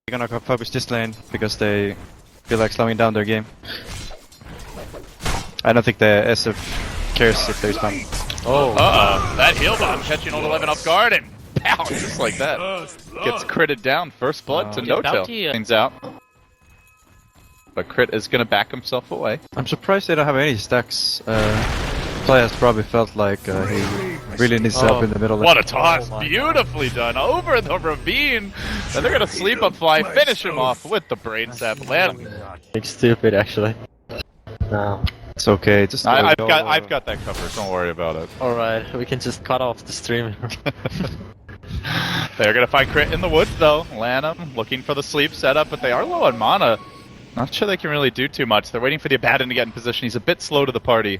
They're gonna focus this lane because they feel like slowing down their game. I don't think the SF cares if there's one. Oh, that heal bomb catching old 11 off guard and pow, just like that. Gets critted down. First blood to No Tail. Things out. But Crit is gonna back himself away. I'm surprised they don't have any stacks. Play has probably felt like he really needs help in the middle. What a toss! Beautifully done over the ravine. And they're gonna sleep up fly, finish him off with the brain sap. Land. It's stupid, actually. No. It's okay. Just I've got that covered. Don't worry about it. All right, we can just cut off the stream. They're gonna find Crit in the woods though. Lanham looking for the sleep setup, but they are low on mana. Not sure they can really do too much. They're waiting for the Abaddon to get in position. He's a bit slow to the party.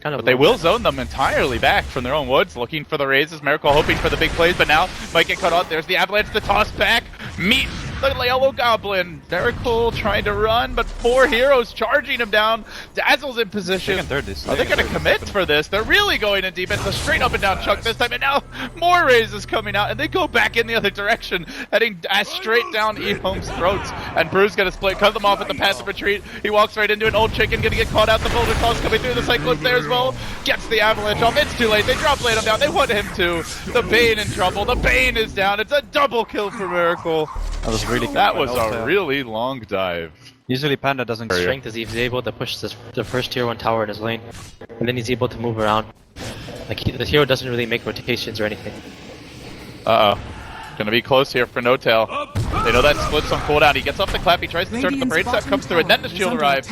But they will zone them entirely back from their own woods, looking for the raises. Miracle hoping for the big plays, but now might get cut off. There's the Avalanche, the toss back. Meet the yellow goblin. Miracle trying to run, but 4 heroes charging him down. Dazzle's in position. Are they going to commit for this? They're really going in deep. It's a straight up and down chunk this time, and now more raises coming out, and they go back in the other direction, heading straight down EHOME's throats. And Brew's going to split, cut them off with the passive retreat. He walks right into an old chicken, going to get caught out. The boulder toss coming through. The Cyclone's there as well. Gets the Avalanche off. It's too late. They drop Lanham down. They want him to. The Bane in trouble. The Bane is down. It's a double kill for Miracle. That was a really long dive. Usually Panda doesn't Strength is he's able to push the first tier 1 tower in his lane, and then he's able to move around. Like the hero doesn't really make rotations or anything. Gonna be close here for No Tail. They know that split's on cooldown. He gets off the clap. He tries to start at the brain step, comes through, and then the shield arrives.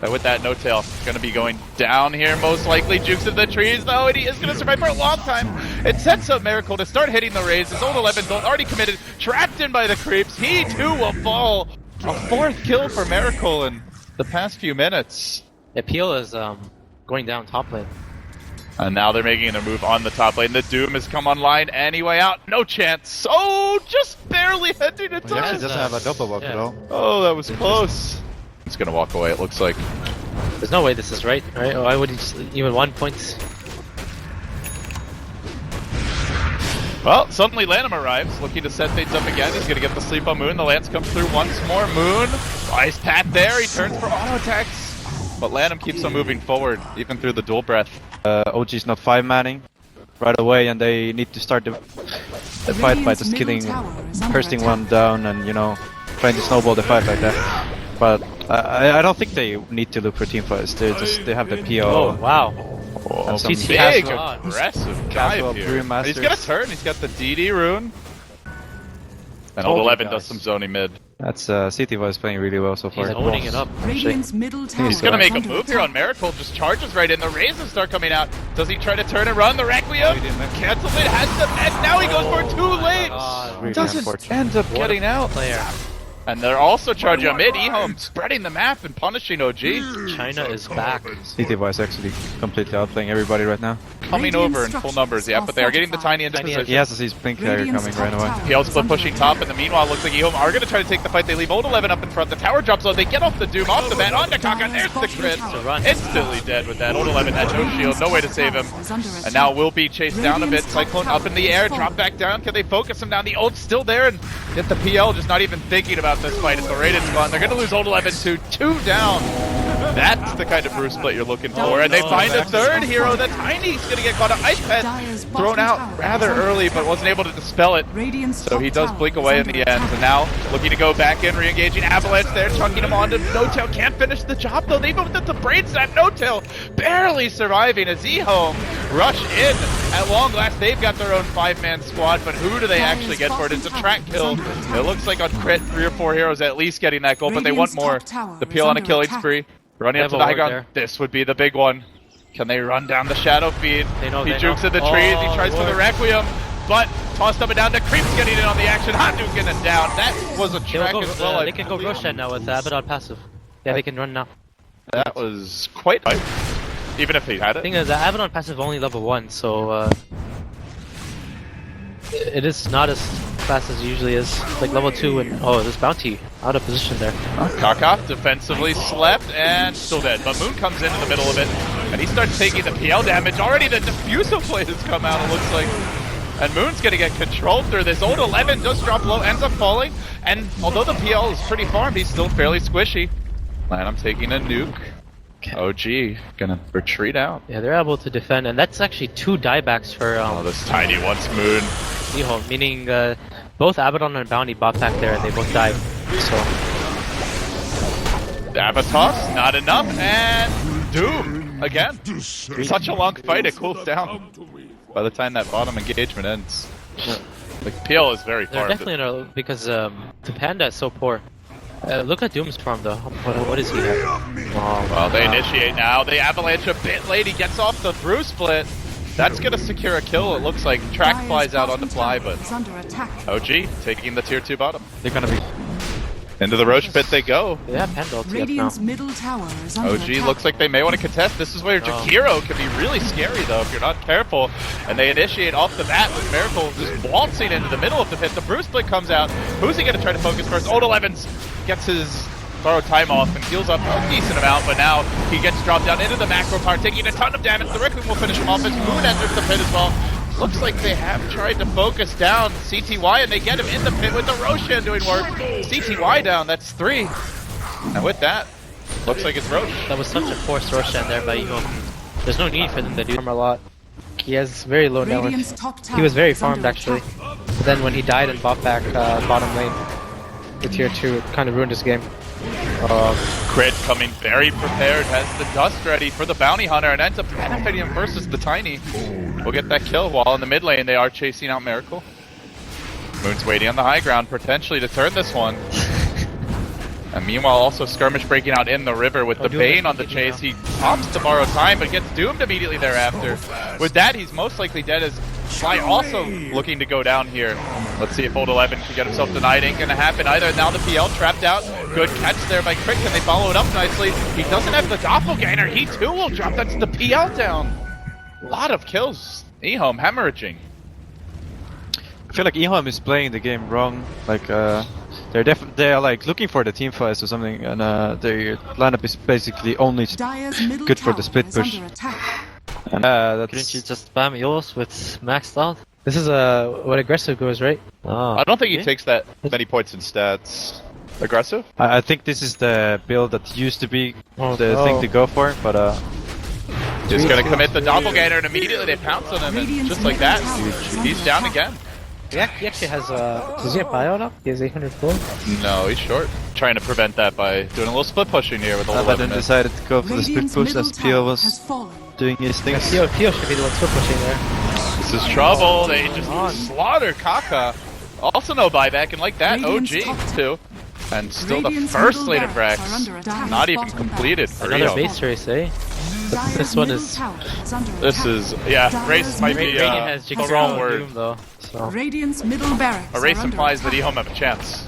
And with that, No Tail gonna be going down here most likely. Jukes into the trees though, and he is gonna survive for a long time. It sets up Miracle to start hitting the raises. Old 11 already committed, trapped in by the creeps. He too will fall. A 4th kill for Miracle in the past few minutes. Appeal is going down top lane. And now they're making their move on the top lane. The Doom has come online anyway out. No chance. Oh, just barely heading to touch. He doesn't have a double walk at all. Oh, that was close. He's gonna walk away, it looks like. There's no way this is right? Why would he just even 1 point? Well, suddenly Lanham arrives, looking to set things up again. He's gonna get the sleep on Moon. The Lance comes through once more. Moon, nice pat there. He turns for auto attacks. But Lanham keeps on moving forward, even through the dual breath. OG's not 5-manning right away, and they need to start the fight by just killing, bursting one down, and trying to snowball the fight like that. But I don't think they need to look for team fights. They have the PO. Oh wow! Oh, some big aggressive dive here. He's got a turn. He's got the DD rune. And Old 11 does some zoning mid. That's CT is playing really well so far. He's owning it up. He's gonna make a move here on Miracle. Just charges right in. The raises start coming out. Does he try to turn and run? The Requiem cancels it. Has the and now he goes for it too late. Doesn't end up getting out. And they're also charging on mid. EHOME spreading the map and punishing OG. China is back. CT is actually completely outplaying everybody right now. Coming over in full numbers, yeah, but they are getting the Tiny into position. He has his Blink Carrier coming right away. PL split pushing top, and the meanwhile looks like EHOME are going to try to take the fight. They leave Old 11 up in front. The tower drops low. They get off the Doom, off the bat, onto Kaka. There's the crit. Instantly dead with that. Old 11 had no shield, no way to save him. And now will be chased down a bit. Cyclone up in the air, drop back down. Can they focus him down? The ult's still there, and get the PL just not even thinking about this fight. It's the rated spawn. They're going to lose Old 11 to 2 down. That's the kind of brew split you're looking for. And they find a 3rd hero. The Tiny's going to get caught. Ice Pet thrown out rather early, but wasn't able to dispel it. So he does blink away in the end. And now looking to go back in, re-engaging Avalanche there, chunking him onto No Tail. Can't finish the job though. They moved it to brain snap. No Tail barely surviving as EHOME rush in. At long last, they've got their own 5-man squad, but who do they actually get for it? It's a track kill. It looks like on crit, 3 or 4 heroes at least getting that goal, but they want more. The PL on a killing spree. Running up to the high ground. This would be the big one. Can they run down the shadow feed? He jukes in the trees. He tries for the Requiem, but tossed up and down. The creep's getting in on the action. Handu getting it down. That was a track as well. They can go Roshan now with Abaddon passive. Yeah, they can run now. That was quite even if he had it. The thing is, Abaddon passive only level 1, so it is not as fast as it usually is. Like level 2 and this bounty out of position there. Kakov defensively slept and still dead, but Moon comes in the middle of it and he starts taking the PL damage. Already the diffusive plate has come out, it looks like. And Moon's gonna get controlled through this. Old 11 does drop low, ends up falling. And although the PL is pretty farmed, he's still fairly squishy. I'm taking a nuke. OG gonna retreat out. Yeah, they're able to defend, and that's actually 2 diebacks for Oh, this tiny one's Moon. EHOME, meaning both Abaddon and Bounty bought back there and they both died. So Abatos, not enough, and Doom again. Such a long fight, it cools down by the time that bottom engagement ends. The PL is very they're farmed. definitely in a, because the Panda is so poor. Look at Doom's farm though. What is he at? Oh, Well, they initiate now. They avalanche a bit late. He gets off the through split. That's gonna secure a kill. It looks like track flies out on the fly, but OG taking the tier 2 bottom. They're gonna be. Into the Roche pit they go. They have Panda ulti up now. Radiant's middle tower is under OG attack. looks like they may want to contest. This is where Jakiro can be really scary though if you're not careful. And they initiate off the bat with Miracle just waltzing into the middle of the pit. The Bruce split comes out. Who's he gonna try to focus first? Old 11's gets his throw time off and heals up a decent amount, but now he gets dropped down into the macro part, taking a ton of damage. The Rickling will finish him off as Moon enters the pit as well. Looks like they have tried to focus down CTY and they get him in the pit with the Roshan doing work. CTY down, that's 3. And with that, looks like it's Roche. That was such a forced Roshan there by EHOME. There's no need for them to do him a lot. He has very low net Radiant's worth. top tower He was very is under farmed actually. attack. But then when he died and bought back bottom lane, the tier 2, it kind of ruined his game. Crit coming very prepared, has the dust ready for the bounty hunter and ends up benefiting him versus the tiny. We'll get that kill while in the mid lane they are chasing out Miracle. Moon's waiting on the high ground potentially to turn this one. And meanwhile also skirmish breaking out in the river with the Bane on the chase. He opts to borrow time but gets doomed immediately thereafter. With that he's most likely dead as Sly also looking to go down here. Let's see if Old 11 can get himself denied. Ain't gonna happen either. Now the PL trapped out. Good catch there by Crit. Can they follow it up nicely? He doesn't have the doppelganger. He too will drop. That's the PL down. A lot of kills. EHOME hemorrhaging. I feel like EHOME is playing the game wrong. Like they're like looking for the team fights or something, and their lineup is basically only Dyer's middle good for the tower split is push. under attack. And Couldn't that's. you just spam yours with maxed out? This is what aggressive goes, right? Oh. I don't think he Okay. takes that many points in stats. Aggressive? I think this is the build that used to be Oh, the no. thing to go for, but Just gonna commit the doppelganger and immediately they pounce on him and just like that, he's down again. He actually has does he have buyout up? He has 800 gold. No, he's short. Trying to prevent that by doing a little split pushing here with a but little then decided to go for the split Radiant's push middle as PL tower was has fallen. doing his thing. Pio should be the one still pushing there. This is trouble. They just slaughter Kaka. Also no buyback, and like that, Radiant's top OG too. And still the Radiant's first middle lane of barracks Brax. are under attack. Not even Bottom completed for Another EHOME. base race, eh? Dyer's This one middle is- tower is under This attack. is, yeah, Dyer's race might be middle Radiant tower has the Jigsaw wrong and word. Doom though. So Radiant's middle barracks A race are under implies that attack. EHOME have a chance.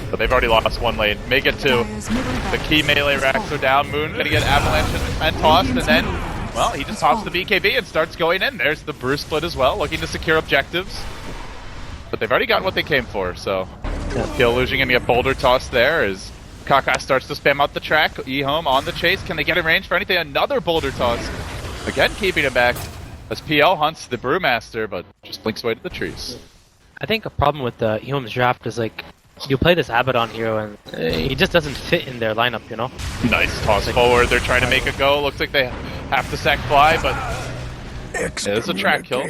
But they've already lost one lane. May get two. Dyer's middle The barracks key melee has racks fallen. are down. Moon gonna get avalanche and tossed, and then, well, he just tops the BKB and starts going in. There's the Bruce split as well, looking to secure objectives. But they've already got what they came for, so kill losing and get boulder toss there as Kaka starts to spam out the track. EHOME on the chase. Can they get in range for anything? Another boulder toss. Again, keeping him back as PL hunts the Brewmaster, but just blinks away to the trees. I think a problem with the EHOME's draft is like you play this Abaddon hero and he just doesn't fit in their lineup, you know? Nice toss forward. They're trying to make a go. Looks like they have to sack fly, but it's a track kill.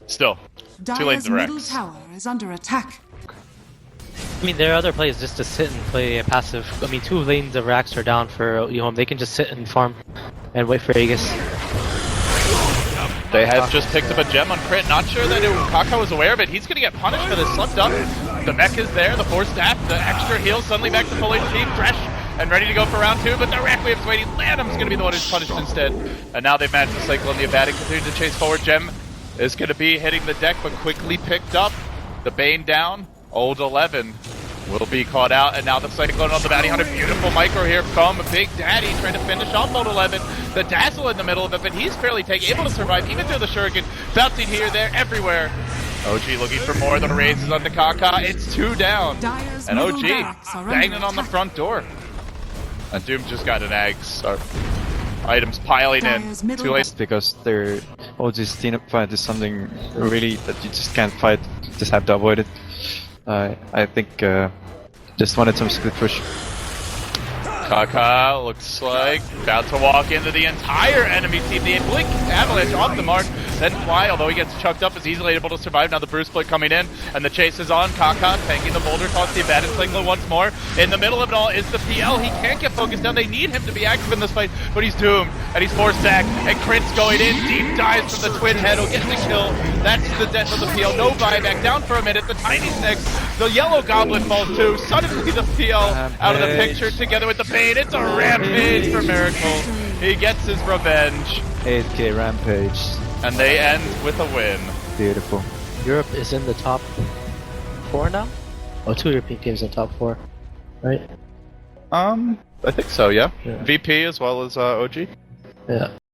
Still, 2 lanes Dyer's of middle Rex. tower is under attack. I mean, there are other plays just to sit and play a passive. I mean, 2 lanes of racks are down for EHOME. They can just sit and farm and wait for Aegis. They have just picked up a gem on Crit. Not sure that Kaka was aware of it. He's going to get punished for this. Slept up. The mech is there. The force staff. The extra heal. Suddenly back to full HP. Fresh and ready to go for round 2. But the Requiem's waiting. Lanham's going to be the one who's punished instead. And now they've managed to cycle in the Abaddon. Continue to chase forward. Gem is going to be hitting the deck, but quickly picked up. The Bane down. Old 11 will be caught out, and now the Cyclone on the Bounty Hunter. Beautiful micro here from Big Daddy trying to finish off Old 11. The Dazzle in the middle of it, but he's fairly able to survive even through the Shuriken. Bouncing here, there, everywhere. OG looking for more. The raises on the Kaka. It's 2 down. Dyer's And middle OG barracks are under banging on the attack. front door. And Doom just got an Ags. Items piling Dyer's in. middle 2 lanes. Because they're OG's team fight is something really that you just can't fight, just have to avoid it. I think just wanted some split push. Kaka looks like about to walk into the entire enemy team. The Blink Avalanche off the mark, then fly, although he gets chucked up, is easily able to survive. Now the Bruce Split coming in, and the chase is on. Kaka tanking the boulder toss, the abandoned Slingler once more. In the middle of it all is the PL. He can't get focused down. They need him to be active in this fight, but he's doomed, and he's forced back. And Crit's going in, deep dives from the twin head. He'll get the kill. That's the death of the PL. No buyback, down for a minute. The Tiny Snakes, the Yellow Goblin falls too. Suddenly the PL out of the picture together with the Pain. It's a rampage for Miracle. He gets his revenge. 8k rampage. And they end with a win. Beautiful. Europe is in the top 4 now? Oh, 2 European teams in the top 4, right? I think so, yeah. Yeah. VP as well as OG. Yeah.